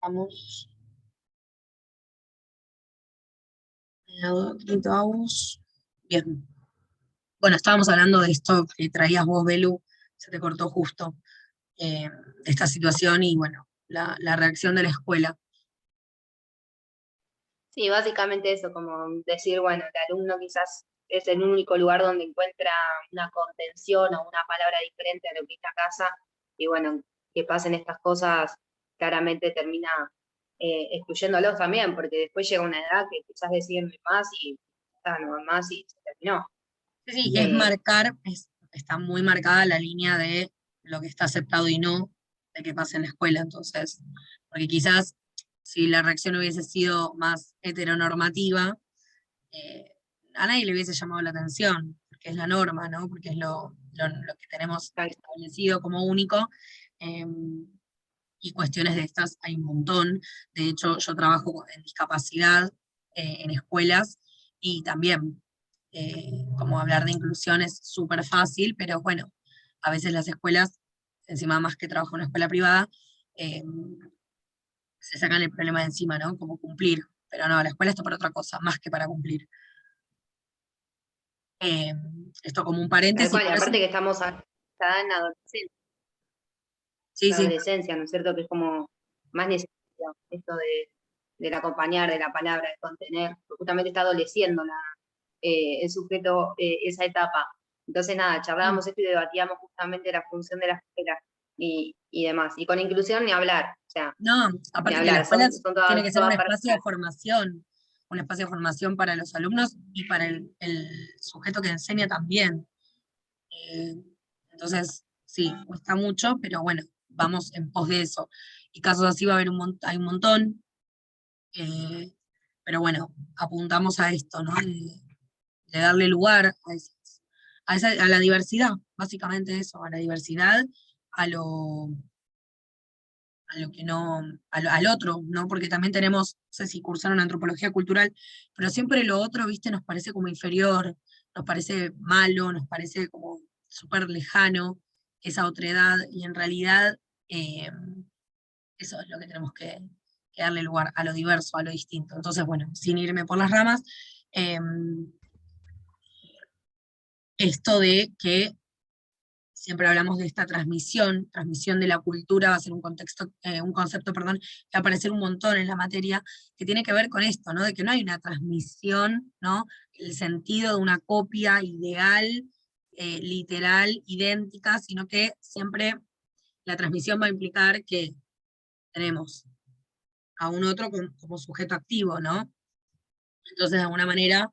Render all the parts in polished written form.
Vamos. Quinto Agus. Bien. Bueno, estábamos hablando de esto que traías vos, Belu, se te cortó justo, de esta situación y bueno, la reacción de la escuela. Sí, básicamente eso, como decir, bueno, el alumno quizás es el único lugar donde encuentra una contención o una palabra diferente a lo que es la casa, y bueno, que pasen estas cosas claramente termina excluyéndolos también, porque después llega una edad que quizás deciden no ir más y no van más y se terminó. Sí, sí, es Eh, marcar, está muy marcada la línea de lo que está aceptado y no de que pase en la escuela, entonces, porque quizás si la reacción hubiese sido más heteronormativa, eh, a nadie le hubiese llamado la atención, porque es la norma, ¿no? Porque es lo que tenemos tal- establecido como único. eh, y cuestiones de estas hay un montón. De hecho, yo trabajo en discapacidad en escuelas y también como hablar de inclusión es súper fácil, pero bueno, a veces las escuelas, encima más que trabajo en una escuela privada, eh, se sacan el problema de encima, ¿no? Como cumplir. Pero no, la escuela está para otra cosa, más que para cumplir. Eh, Esto como un Tal paréntesis, cual, y por eso, aparte que estamos ya en sí, la sí, adolescencia, ¿no es cierto? Que es como más necesario esto del acompañar, de la palabra, de contener, porque justamente está adoleciendo el sujeto esa etapa. Entonces, nada, sí. charlábamos esto y debatíamos justamente la función de la escuela y demás. Y con inclusión ni hablar, o sea, No, ni aparte que la hablar, escuela son tiene todas, que ser todas personas. un espacio de formación para los alumnos y para el sujeto que enseña también. Eh, entonces, sí, cuesta mucho, pero bueno, vamos en pos de eso. Y casos así va a haber hay un montón, eh, pero bueno, apuntamos a esto, ¿no? De darle lugar a la diversidad, básicamente eso, a la diversidad, a lo a lo que no, al otro, ¿no? Porque también tenemos, no sé si cursaron antropología cultural, pero siempre lo otro, viste, nos parece como inferior, nos parece malo, nos parece como súper lejano esa otredad, y en realidad eso es lo que tenemos que darle lugar, a lo diverso, a lo distinto. Entonces, bueno, sin irme por las ramas, eh, esto de que siempre hablamos de esta transmisión de la cultura, va a ser un concepto, perdón, que va a aparecer un montón en la materia, que tiene que ver con esto, ¿no? De que no hay una transmisión, ¿no? El sentido de una copia ideal, literal, idéntica, sino que siempre la transmisión va a implicar que tenemos a un otro como sujeto activo, ¿no? Entonces, de alguna manera,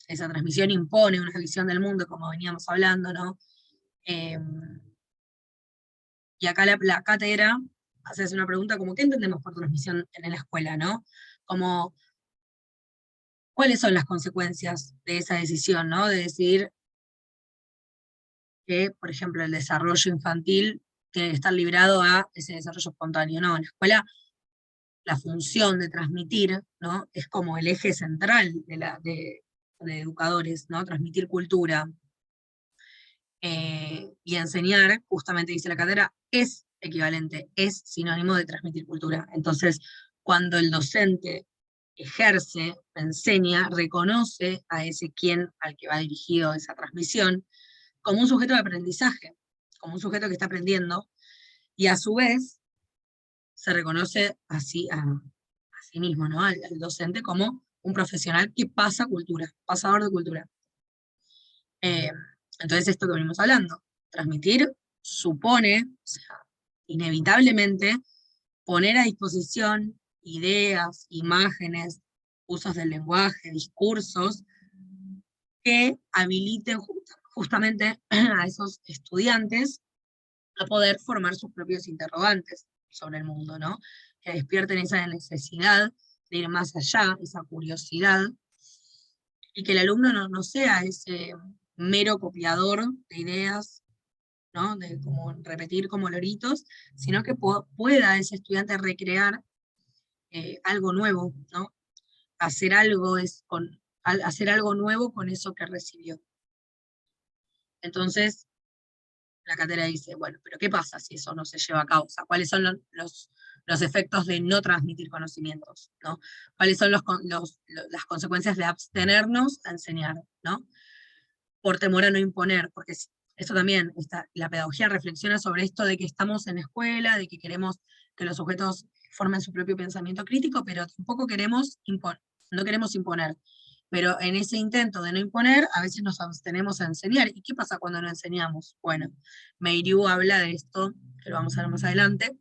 esa transmisión impone una visión del mundo, como veníamos hablando, ¿no? Eh, Y acá la cátedra hace una pregunta como, ¿qué entendemos por transmisión en la escuela, no? Como, ¿cuáles son las consecuencias de esa decisión, no? De decidir que, por ejemplo, el desarrollo infantil tiene que estar librado a ese desarrollo espontáneo, ¿no? En la escuela, la función de transmitir, ¿no? Es como el eje central de educadores, ¿no? Transmitir cultura, y enseñar, justamente dice la cátedra, es equivalente, es sinónimo de transmitir cultura. Entonces, cuando el docente ejerce, enseña, reconoce a ese quien al que va dirigido esa transmisión como un sujeto de aprendizaje, como un sujeto que está aprendiendo, y a su vez se reconoce así a sí mismo, ¿no? Al docente como un profesional que pasa cultura, pasador de cultura. Eh, entonces, esto que venimos hablando, transmitir supone, o sea, inevitablemente, poner a disposición ideas, imágenes, usos del lenguaje, discursos que habiliten justamente a esos estudiantes a poder formar sus propios interrogantes sobre el mundo, ¿no? Que despierten esa necesidad de ir más allá, esa curiosidad, y que el alumno no sea ese mero copiador de ideas, ¿no? De como repetir como loritos, sino que pueda ese estudiante recrear algo nuevo, ¿no? Hacer algo nuevo con eso que recibió. Entonces, la cátedra dice, bueno, pero ¿qué pasa si eso no se lleva a cabo? O sea, ¿cuáles son los efectos de no transmitir conocimientos, ¿no? ¿Cuáles son las consecuencias de abstenernos a enseñar, ¿no? Por temor a no imponer, porque esto también, la pedagogía reflexiona sobre esto de que estamos en la escuela, de que queremos que los sujetos formen su propio pensamiento crítico, pero tampoco no queremos imponer. Pero en ese intento de no imponer, a veces nos abstenemos a enseñar. ¿Y qué pasa cuando no enseñamos? Bueno, Meiriu habla de esto, que lo vamos a ver más adelante,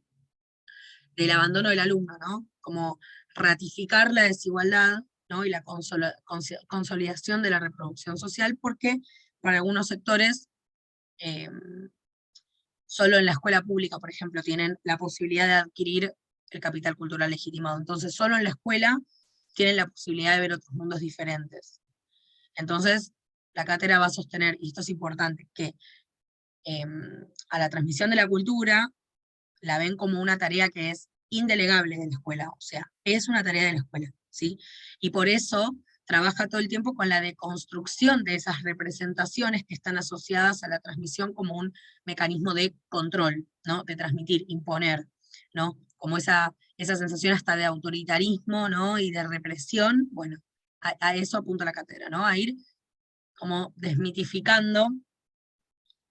del abandono del alumno, ¿no? Como ratificar la desigualdad, ¿no? Y la consolidación de la reproducción social, porque para algunos sectores, eh, solo en la escuela pública, por ejemplo, tienen la posibilidad de adquirir el capital cultural legitimado. Entonces, solo en la escuela tienen la posibilidad de ver otros mundos diferentes. Entonces, la cátedra va a sostener, y esto es importante, que a la transmisión de la cultura la ven como una tarea que es indelegable de la escuela, o sea, es una tarea de la escuela, ¿sí? Y por eso trabaja todo el tiempo con la deconstrucción de esas representaciones que están asociadas a la transmisión como un mecanismo de control, ¿no? De transmitir, imponer, ¿no? Como esa sensación hasta de autoritarismo, ¿no? Y de represión, bueno, a eso apunta la cátedra, ¿no? A ir como desmitificando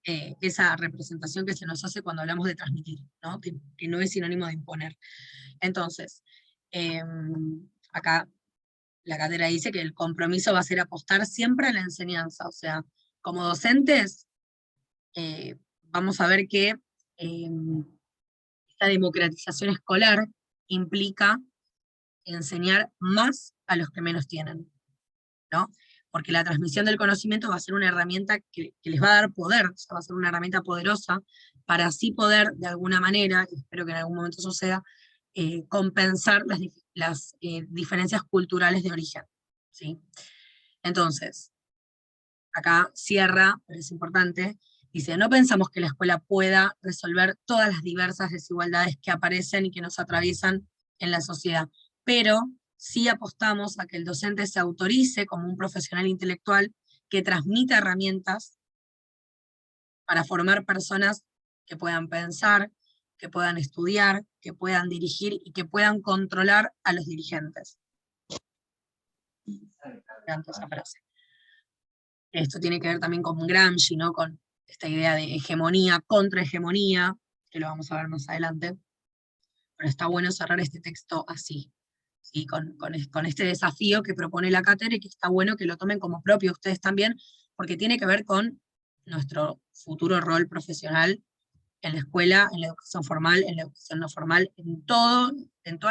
esa representación que se nos hace cuando hablamos de transmitir, ¿no? Que no es sinónimo de imponer. Entonces, acá la cátedra dice que el compromiso va a ser apostar siempre a la enseñanza, o sea, como docentes, vamos a ver que esta democratización escolar implica enseñar más a los que menos tienen, ¿no? Porque la transmisión del conocimiento va a ser una herramienta que les va a dar poder, o sea, va a ser una herramienta poderosa para así poder, de alguna manera, y espero que en algún momento eso sea, compensar las diferencias culturales de origen, ¿sí? Entonces, acá cierra, pero es importante, dice, no pensamos que la escuela pueda resolver todas las diversas desigualdades que aparecen y que nos atraviesan en la sociedad, pero sí apostamos a que el docente se autorice como un profesional intelectual que transmita herramientas para formar personas que puedan pensar, que puedan estudiar, que puedan dirigir y que puedan controlar a los dirigentes. Esa frase. Esto tiene que ver también con Gramsci, ¿no? Con esta idea de hegemonía, contrahegemonía, que lo vamos a ver más adelante. Pero está bueno cerrar este texto así, ¿sí? Con este desafío que propone la cátedra y que está bueno que lo tomen como propio ustedes también, porque tiene que ver con nuestro futuro rol profesional en la escuela, en la educación formal, en la educación no formal, en todas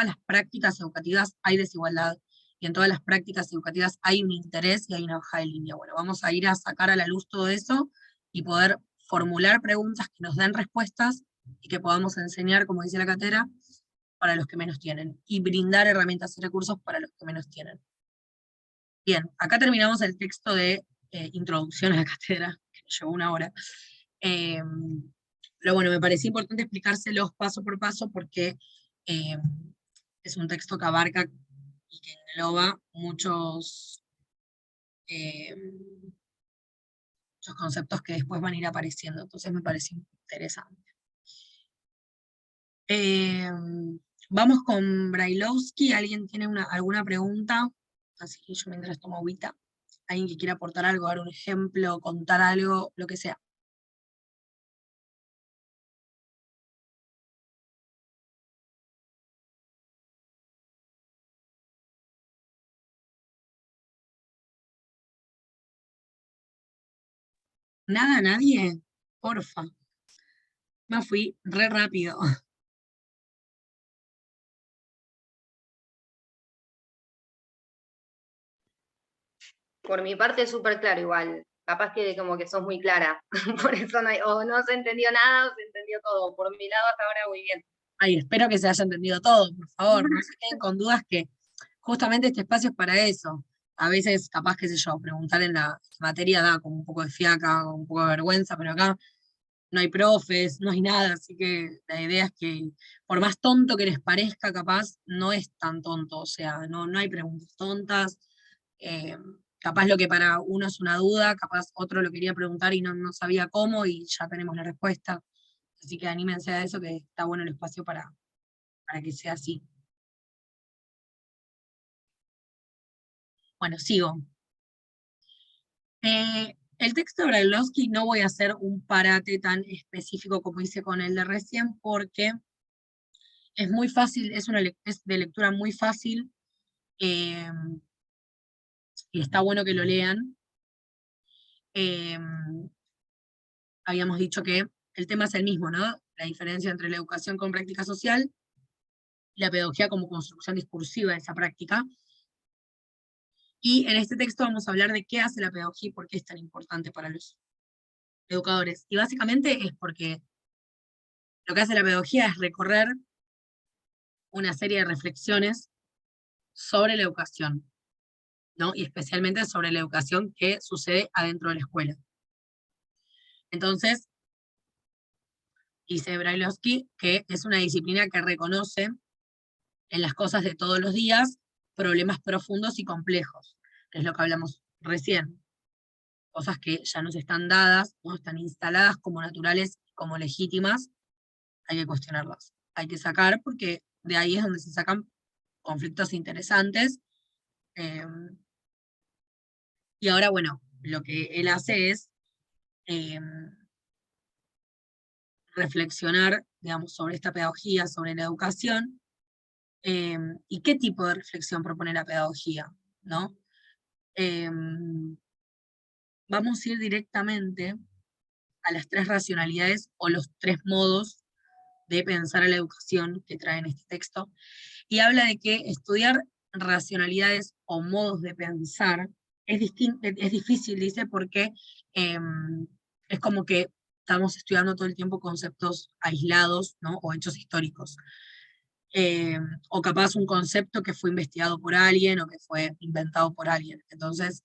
las prácticas educativas hay desigualdad, y en todas las prácticas educativas hay un interés y hay una hoja de línea. Bueno, vamos a ir a sacar a la luz todo eso y poder formular preguntas que nos den respuestas y que podamos enseñar, como dice la cátedra, para los que menos tienen, y brindar herramientas y recursos para los que menos tienen. Bien, acá terminamos el texto de introducción a la cátedra, que nos llevó una hora. Pero bueno, me parecía importante explicárselos paso por paso porque es un texto que abarca y que engloba muchos conceptos que después van a ir apareciendo, entonces me pareció interesante. Vamos con Brailovsky. ¿Alguien tiene alguna pregunta? Así que yo mientras tomo agüita. ¿Alguien que quiera aportar algo, dar un ejemplo, contar algo, lo que sea? ¿Nada, nadie? Porfa. Me fui re rápido. Por mi parte, súper claro igual. Capaz que como que sos muy clara. Por eso no hay, o no se entendió nada o se entendió todo. Por mi lado hasta ahora muy bien. Ay, espero que se haya entendido todo, por favor. No se queden con dudas que justamente este espacio es para eso. A veces, capaz, qué sé yo, preguntar en la materia da como un poco de fiaca, un poco de vergüenza, pero acá no hay profes, no hay nada, así que la idea es que, por más tonto que les parezca, capaz, no es tan tonto, o sea, no hay preguntas tontas, capaz lo que para uno es una duda, capaz otro lo quería preguntar y no sabía cómo, y ya tenemos la respuesta, así que anímense a eso, que está bueno el espacio para para que sea así. Bueno, sigo. El texto de Brailovsky no voy a hacer un parate tan específico como hice con el de recién, porque es muy fácil, es de lectura muy fácil, y está bueno que lo lean. Habíamos dicho que el tema es el mismo, ¿no? La diferencia entre la educación con práctica social y la pedagogía como construcción discursiva de esa práctica. Y en este texto vamos a hablar de qué hace la pedagogía y por qué es tan importante para los educadores. Y básicamente es porque lo que hace la pedagogía es recorrer una serie de reflexiones sobre la educación, ¿no? Y especialmente sobre la educación que sucede adentro de la escuela. Entonces, dice Brailovsky que es una disciplina que reconoce en las cosas de todos los días problemas profundos y complejos, que es lo que hablamos recién. Cosas que ya nos están dadas, no están instaladas como naturales, como legítimas, hay que cuestionarlas. Hay que sacar, porque de ahí es donde se sacan conflictos interesantes. Eh, y ahora, bueno, lo que él hace es eh, reflexionar, digamos, sobre esta pedagogía, sobre la educación, y qué tipo de reflexión propone la pedagogía, ¿no? Vamos a ir directamente a las tres racionalidades o los tres modos de pensar a la educación que trae en este texto, y habla de que estudiar racionalidades o modos de pensar es difícil, dice, porque eh, es como que estamos estudiando todo el tiempo conceptos aislados, ¿no? O hechos históricos. O capaz un concepto que fue investigado por alguien o que fue inventado por alguien. Entonces,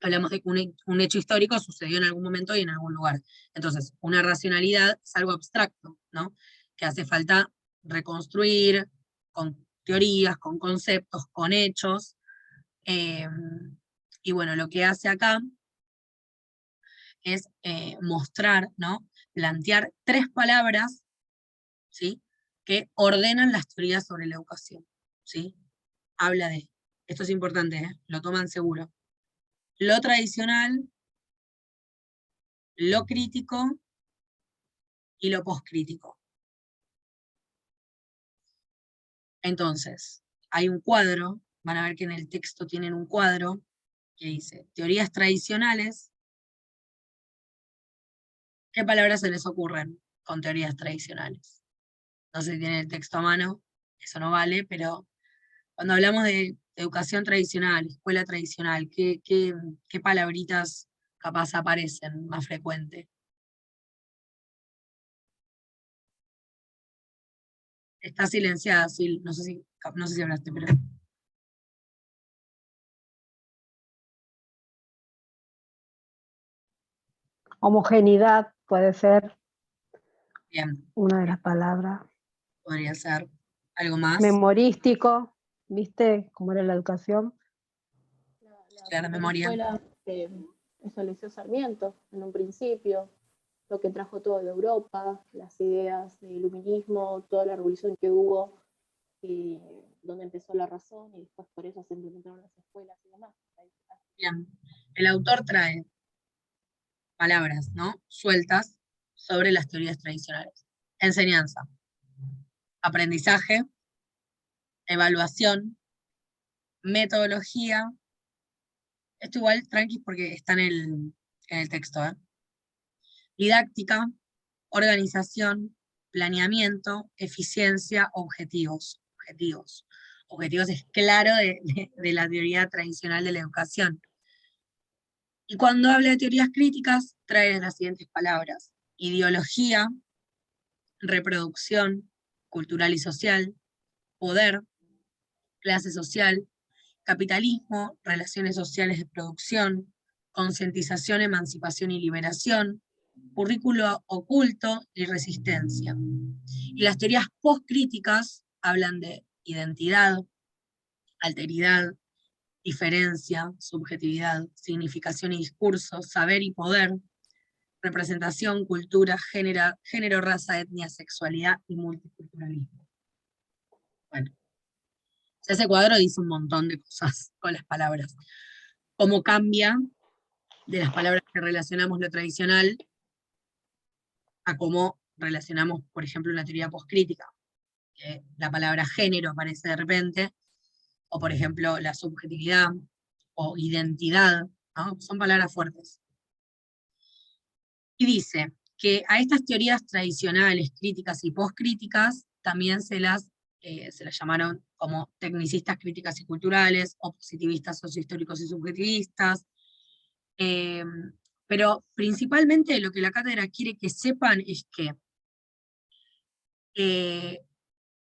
hablamos de que un hecho histórico sucedió en algún momento y en algún lugar. Entonces, una racionalidad es algo abstracto, ¿no? Que hace falta reconstruir con teorías, con conceptos, con hechos. eh, y bueno, lo que hace acá es mostrar, ¿no? Plantear tres palabras, ¿sí? Que ordenan las teorías sobre la educación, ¿sí? Habla de, esto es importante, lo toman seguro, lo tradicional, lo crítico y lo poscrítico. Entonces, hay un cuadro, van a ver que en el texto tienen un cuadro que dice teorías tradicionales. ¿Qué palabras se les ocurren con teorías tradicionales? No sé si tienen el texto a mano, eso no vale, pero cuando hablamos de educación tradicional, escuela tradicional, ¿qué palabritas capaz aparecen más frecuente? Está silenciada, Sil, no sé si hablaste, pero... Homogeneidad puede ser Bien, una de las palabras. podría ser. ¿Algo más? Memorístico, ¿viste cómo era la educación? La Claro, primera memoria. escuela que estableció Sarmiento en un principio, lo que trajo todo de Europa, las ideas del iluminismo, toda la revolución que hubo, y donde empezó la razón, y después por eso se implementaron las escuelas y demás. Bien. El autor trae palabras, ¿no? Sueltas sobre las teorías tradicionales. Enseñanza, aprendizaje, evaluación, metodología. Esto igual tranqui porque está en el texto, ¿eh? Didáctica, organización, planeamiento, eficiencia, objetivos. Objetivos. Objetivos es claro de la teoría tradicional de la educación. Y cuando habla de teorías críticas, trae las siguientes palabras: ideología, reproducción, cultural y social, poder, clase social, capitalismo, relaciones sociales de producción, concientización, emancipación y liberación, currículo oculto y resistencia. Y las teorías postcríticas hablan de identidad, alteridad, diferencia, subjetividad, significación y discurso, saber y poder, representación, cultura, género, raza, etnia, sexualidad y multiculturalismo. Bueno, ese cuadro dice un montón de cosas con las palabras. Cómo cambia de las palabras que relacionamos lo tradicional a cómo relacionamos, por ejemplo, la teoría poscrítica, que la palabra género aparece de repente, o por ejemplo la subjetividad, o identidad, ¿no? Son palabras fuertes. Y dice que a estas teorías tradicionales, críticas y poscríticas, también se las llamaron como tecnicistas críticas y culturales, o positivistas sociohistóricos y subjetivistas, pero principalmente lo que la cátedra quiere que sepan es que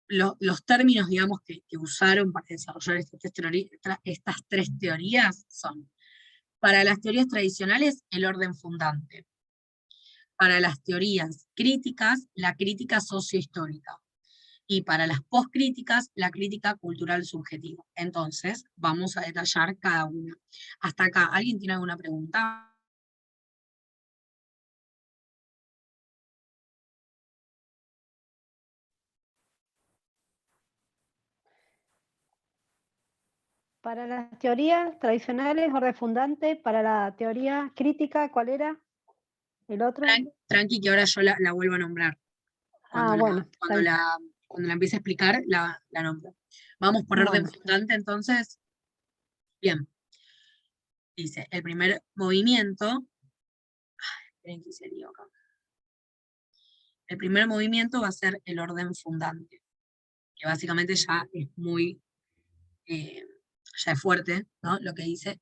los términos, digamos, que usaron para desarrollar estas tres teorías son, para las teorías tradicionales, el orden fundante; para las teorías críticas, la crítica sociohistórica; y para las poscríticas, la crítica cultural subjetiva. Entonces, vamos a detallar cada una. Hasta acá, ¿alguien tiene alguna pregunta? Para las teorías tradicionales, orden fundante; para la teoría crítica, ¿cuál era el otro? Tranqui, que ahora yo la vuelvo a nombrar. Bueno. Cuando la empiece a explicar, la nombro. Vamos por orden Bueno. fundante, entonces. Bien. Dice, el primer movimiento. Esperen que se lío acá. El primer movimiento va a ser el orden fundante, que básicamente ya es muy, ya es fuerte, ¿no? Lo que dice.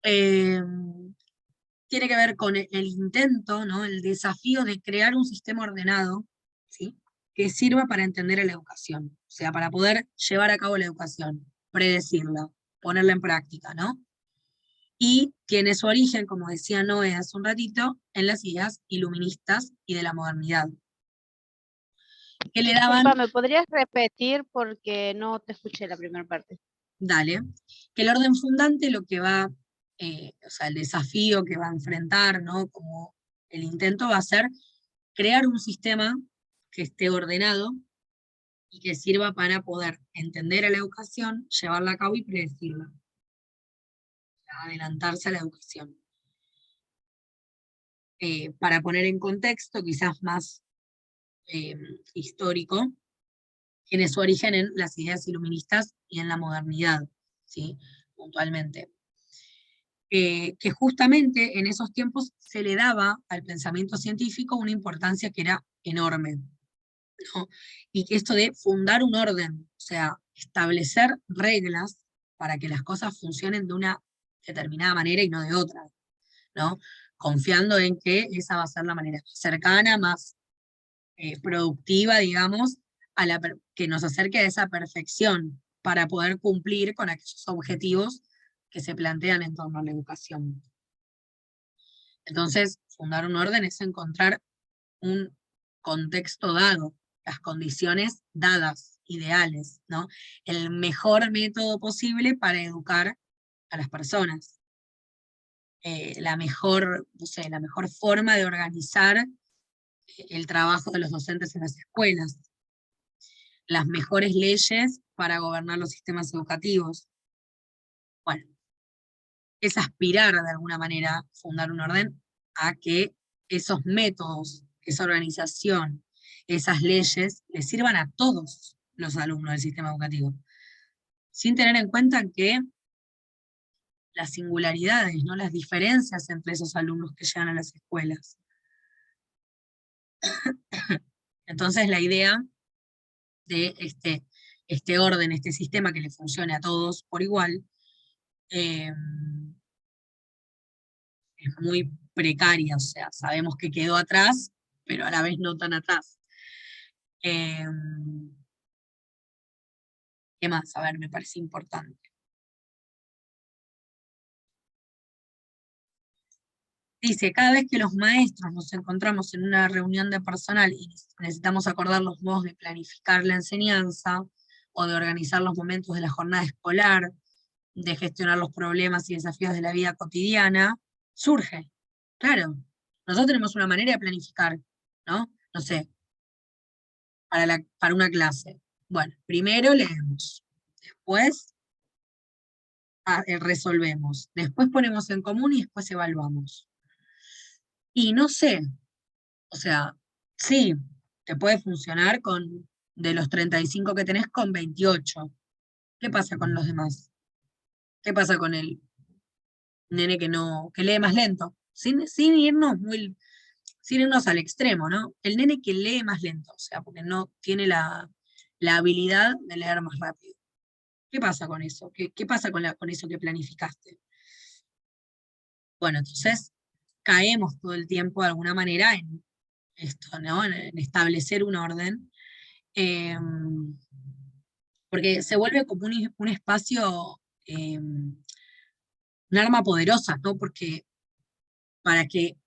Tiene que ver con el intento, ¿no? El desafío de crear un sistema ordenado, ¿sí? Que sirva para entender a la educación, o sea, para poder llevar a cabo la educación, predecirla, ponerla en práctica, ¿no? Y tiene su origen, como decía Noé hace un ratito, en las ideas iluministas y de la modernidad. Que le daban... Disculpa, ¿me podrías repetir porque no te escuché la primera parte? Dale. Que el orden fundante lo que va, o sea, el desafío que va a enfrentar, ¿no? Como el intento va a ser crear un sistema que esté ordenado y que sirva para poder entender a la educación, llevarla a cabo y predecirla. Adelantarse a la educación. Para poner en contexto, quizás más histórico, tiene su origen en las ideas iluministas y en la modernidad, ¿sí? Puntualmente. Que justamente en esos tiempos se le daba al pensamiento científico una importancia que era enorme, ¿no? Y que esto de fundar un orden, o sea, establecer reglas para que las cosas funcionen de una determinada manera y no de otra, ¿no? Confiando en que esa va a ser la manera cercana, más productiva, digamos, que nos acerque a esa perfección para poder cumplir con aquellos objetivos que se plantean en torno a la educación. Entonces, fundar un orden es encontrar un contexto dado, las condiciones dadas, ideales, ¿no? El mejor método posible para educar a las personas. La mejor, no sé, la mejor forma de organizar el trabajo de los docentes en las escuelas. Las mejores leyes para gobernar los sistemas educativos. Bueno, es aspirar de alguna manera, fundar un orden, a que esos métodos, esa organización, esas leyes, les sirvan a todos los alumnos del sistema educativo, sin tener en cuenta que las singularidades, ¿no? Las diferencias entre esos alumnos que llegan a las escuelas. Entonces la idea de este orden, este sistema que le funcione a todos por igual, es muy precaria, o sea, sabemos que quedó atrás, pero a la vez no tan atrás. ¿Qué más? A ver, me parece importante. Dice, cada vez que los maestros nos encontramos en una reunión de personal y necesitamos acordar los modos de planificar la enseñanza, o de organizar los momentos de la jornada escolar, de gestionar los problemas y desafíos de la vida cotidiana, surge. Claro, nosotros tenemos una manera de planificar, ¿no? No sé, para una clase. Bueno, primero leemos, después resolvemos, después ponemos en común y después evaluamos. Y no sé, o sea, sí, te puede funcionar con, de los 35 que tenés, con 28. ¿Qué pasa con los demás? ¿Qué pasa con el nene que lee más lento? Sin irnos al extremo, ¿no? El nene que lee más lento, o sea, porque no tiene la habilidad de leer más rápido. ¿Qué pasa con eso? ¿Qué pasa con eso que planificaste? Bueno, entonces caemos todo el tiempo de alguna manera en esto, ¿no? En establecer un orden, porque se vuelve como un espacio, un arma poderosa, ¿no? Porque para que,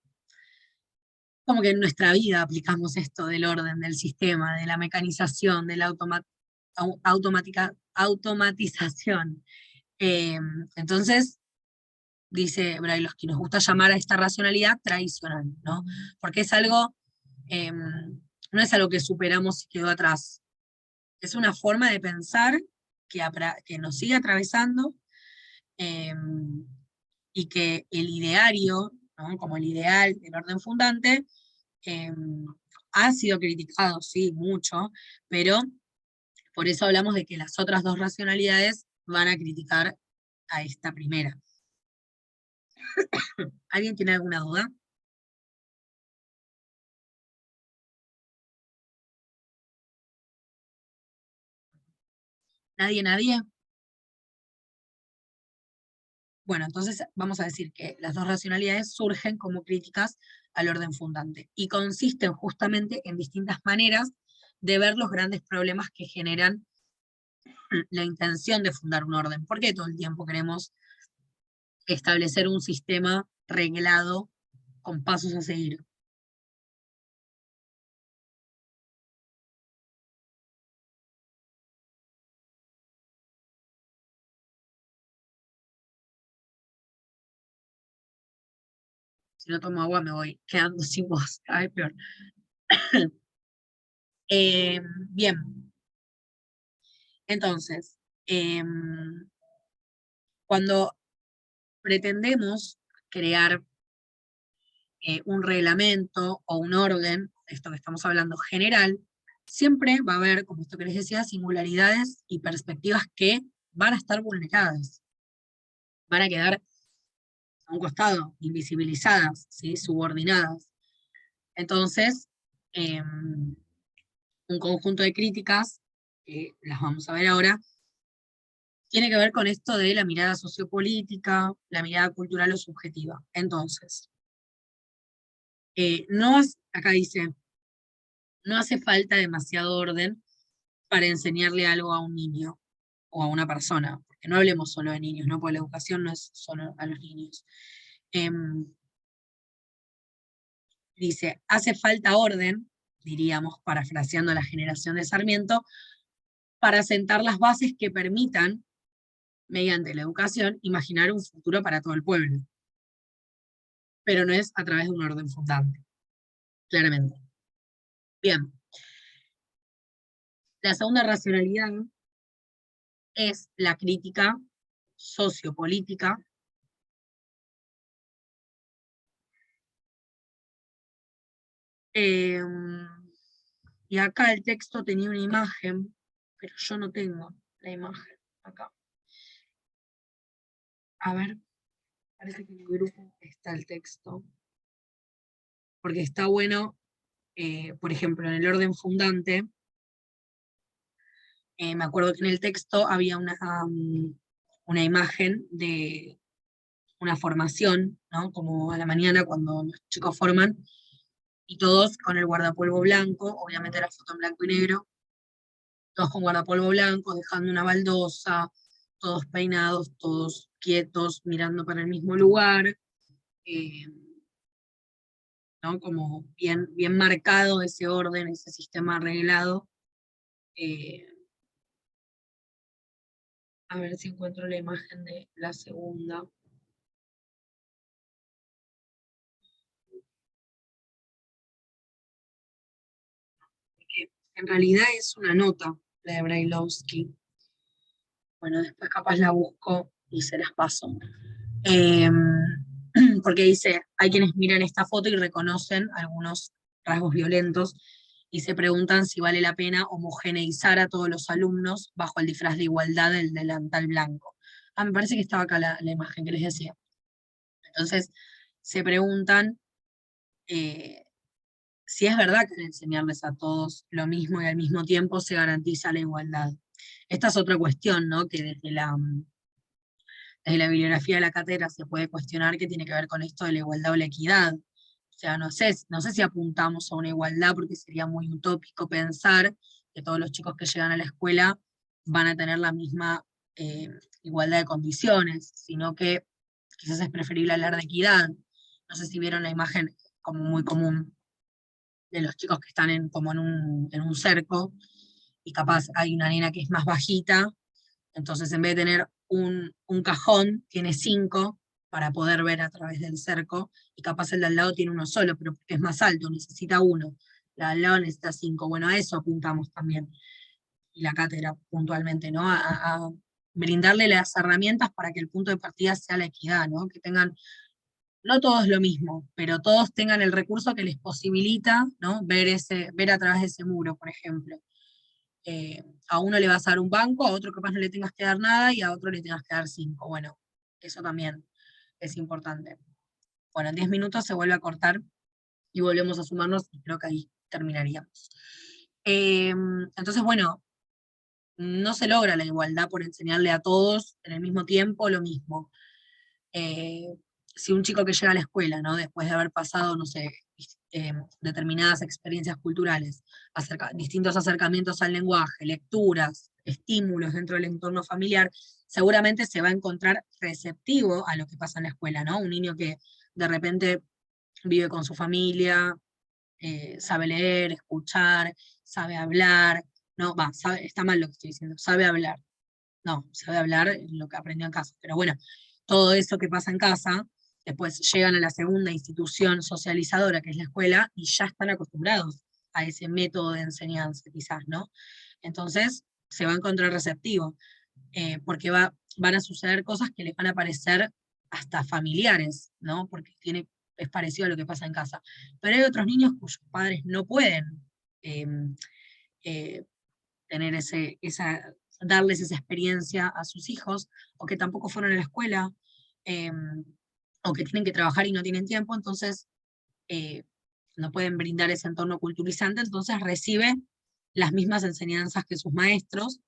como que en nuestra vida aplicamos esto del orden, del sistema, de la mecanización, de la automatización. Entonces, dice Brailovsky, nos gusta llamar a esta racionalidad tradicional, ¿no? Porque es algo, no es algo que superamos y quedó atrás, es una forma de pensar que nos sigue atravesando, y que el ideario, ¿no? Como el ideal del orden fundante, ha sido criticado, sí, mucho, pero por eso hablamos de que las otras dos racionalidades van a criticar a esta primera. ¿Alguien tiene alguna duda? ¿Nadie? Bueno, entonces vamos a decir que las dos racionalidades surgen como críticas al orden fundante y consisten justamente en distintas maneras de ver los grandes problemas que generan la intención de fundar un orden. ¿Por qué todo el tiempo queremos establecer un sistema reglado con pasos a seguir? Si no tomo agua me voy quedando sin voz, cada vez peor. Bien, entonces, cuando pretendemos crear un reglamento o un orden, esto que estamos hablando general, siempre va a haber, como esto que les decía, singularidades y perspectivas que van a estar vulneradas, van a quedar a un costado, invisibilizadas, ¿sí? Subordinadas. Entonces, un conjunto de críticas, que las vamos a ver ahora, tiene que ver con esto de la mirada sociopolítica, la mirada cultural o subjetiva. Entonces, acá dice, no hace falta demasiado orden para enseñarle algo a un niño o a una persona, porque no hablemos solo de niños, ¿no? Porque la educación no es solo a los niños. Dice, hace falta orden, diríamos, parafraseando la generación de Sarmiento, para sentar las bases que permitan, mediante la educación, imaginar un futuro para todo el pueblo. Pero no es a través de un orden fundante, claramente. Bien. La segunda racionalidad es la crítica sociopolítica. Y acá el texto tenía una imagen, pero yo no tengo la imagen acá. A ver, parece que en el grupo está el texto. Porque está bueno, por ejemplo, en el orden fundante, me acuerdo que en el texto había una imagen de una formación, ¿no? Como a la mañana cuando los chicos forman, y todos con el guardapolvo blanco, obviamente la foto en blanco y negro, todos con guardapolvo blanco, dejando una baldosa, todos peinados, todos quietos, mirando para el mismo lugar, eh, ¿no? Como bien marcado ese orden, ese sistema arreglado. A ver si encuentro la imagen de la segunda. Porque en realidad es una nota. la de Brailovsky. Bueno, después capaz la busco y se las paso. Porque dice, hay quienes miran esta foto y reconocen algunos rasgos violentos y se preguntan si vale la pena homogeneizar a todos los alumnos bajo el disfraz de igualdad del delantal blanco. Ah, me parece que estaba acá la imagen que les decía. Entonces, se preguntan si es verdad que al enseñarles a todos lo mismo y al mismo tiempo se garantiza la igualdad. Esta es otra cuestión, ¿no? Que desde la bibliografía de la cátedra se puede cuestionar qué tiene que ver con esto de la igualdad o la equidad. O sea, no sé si apuntamos a una igualdad, porque sería muy utópico pensar que todos los chicos que llegan a la escuela van a tener la misma igualdad de condiciones, sino que quizás es preferible hablar de equidad. No sé si vieron la imagen como muy común de los chicos que están como en un cerco, y capaz hay una nena que es más bajita, entonces en vez de tener un cajón, tiene 5 para poder ver a través del cerco, y capaz el de al lado tiene uno solo, pero porque es más alto, necesita 1. La de al lado necesita 5. Bueno, a eso apuntamos también, y la cátedra puntualmente, ¿no? A brindarle las herramientas para que el punto de partida sea la equidad, ¿no? Que tengan, no todos lo mismo, pero todos tengan el recurso que les posibilita, ¿no? Ver a través de ese muro, por ejemplo. A uno le vas a dar un banco, a otro capaz no le tengas que dar nada, y a otro le tengas que dar 5. Bueno, eso también es importante. Bueno, en 10 minutos se vuelve a cortar y volvemos a sumarnos, y creo que ahí terminaríamos. Entonces, bueno, no se logra la igualdad por enseñarle a todos en el mismo tiempo lo mismo. Si un chico que llega a la escuela, ¿no? Después de haber pasado, no sé, determinadas experiencias culturales, distintos acercamientos al lenguaje, lecturas, estímulos dentro del entorno familiar, seguramente se va a encontrar receptivo a lo que pasa en la escuela, ¿no? Un niño que de repente vive con su familia, sabe leer, escuchar, sabe hablar, no, está mal lo que estoy diciendo, sabe hablar. No, sabe hablar lo que aprendió en casa, pero bueno, todo eso que pasa en casa, después llegan a la segunda institución socializadora, que es la escuela, y ya están acostumbrados a ese método de enseñanza, quizás, ¿no? Entonces, se va a encontrar receptivo, porque van a suceder cosas que les van a parecer hasta familiares, ¿no? Porque es parecido a lo que pasa en casa. Pero hay otros niños cuyos padres no pueden eh, eh, tener darles esa experiencia a sus hijos, o que tampoco fueron a la escuela, o que tienen que trabajar y no tienen tiempo, entonces no pueden brindar ese entorno culturizante, entonces recibe las mismas enseñanzas que sus maestros,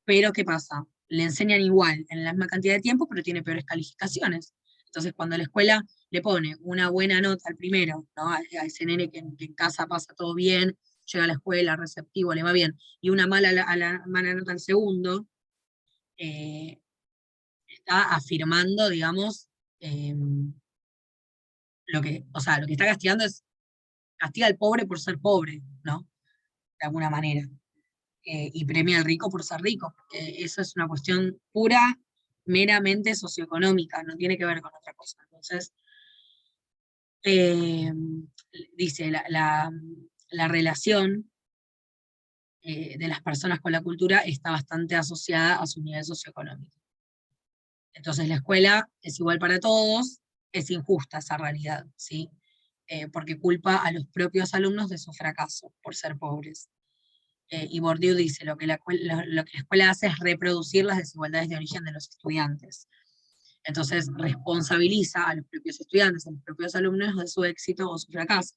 pero ¿qué pasa? Le enseñan igual, en la misma cantidad de tiempo, pero tiene peores calificaciones. Entonces, cuando la escuela le pone una buena nota al primero, ¿no? a ese nene que en casa pasa todo bien, llega a la escuela, receptivo, le va bien, y una mala nota al segundo, está afirmando, digamos, lo que está castigando castiga al pobre por ser pobre, ¿no? De alguna manera. Y premia al rico por ser rico, porque eso es una cuestión pura, meramente socioeconómica, no tiene que ver con otra cosa. Entonces, dice, la relación de las personas con la cultura está bastante asociada a su nivel socioeconómico. Entonces la escuela es igual para todos, es injusta esa realidad, ¿sí? Porque culpa a los propios alumnos de su fracaso por ser pobres. Y Bourdieu dice, lo que la escuela hace es reproducir las desigualdades de origen de los estudiantes. Entonces responsabiliza a los propios estudiantes, a los propios alumnos de su éxito o su fracaso.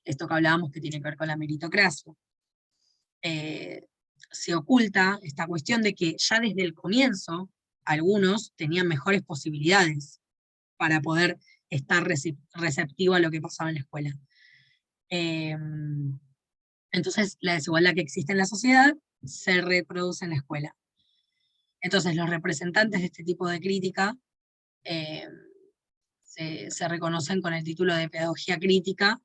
Esto que hablábamos que tiene que ver con la meritocracia. Se oculta esta cuestión de que ya desde el comienzo algunos tenían mejores posibilidades para poder estar receptivo a lo que pasaba en la escuela. Entonces la desigualdad que existe en la sociedad se reproduce en la escuela. Entonces los representantes de este tipo de crítica se reconocen con el título de pedagogía crítica,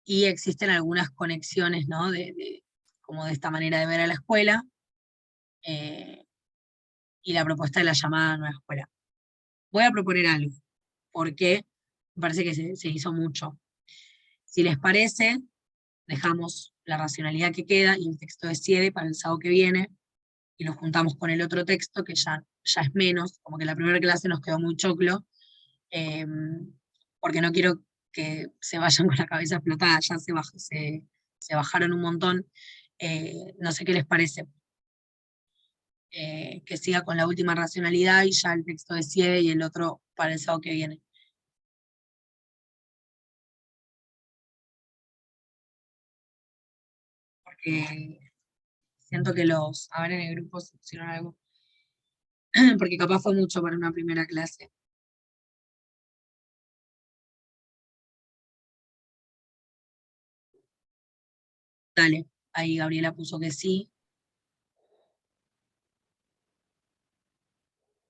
y existen algunas conexiones, ¿no? como de esta manera de ver a la escuela, y la propuesta de la llamada nueva escuela. Voy a proponer algo, porque me parece que se hizo mucho. Si les parece, dejamos la racionalidad que queda y el texto de Siede para el sábado que viene, y lo juntamos con el otro texto, que ya es menos, como que la primera clase nos quedó muy choclo, porque no quiero que se vayan con la cabeza explotada, ya se bajaron un montón. No sé qué les parece. Que siga con la última racionalidad y ya el texto de Siede y el otro para el sábado que viene. Porque siento que a ver en el grupo se pusieron algo, porque capaz fue mucho para una primera clase. Dale, ahí Gabriela puso que sí.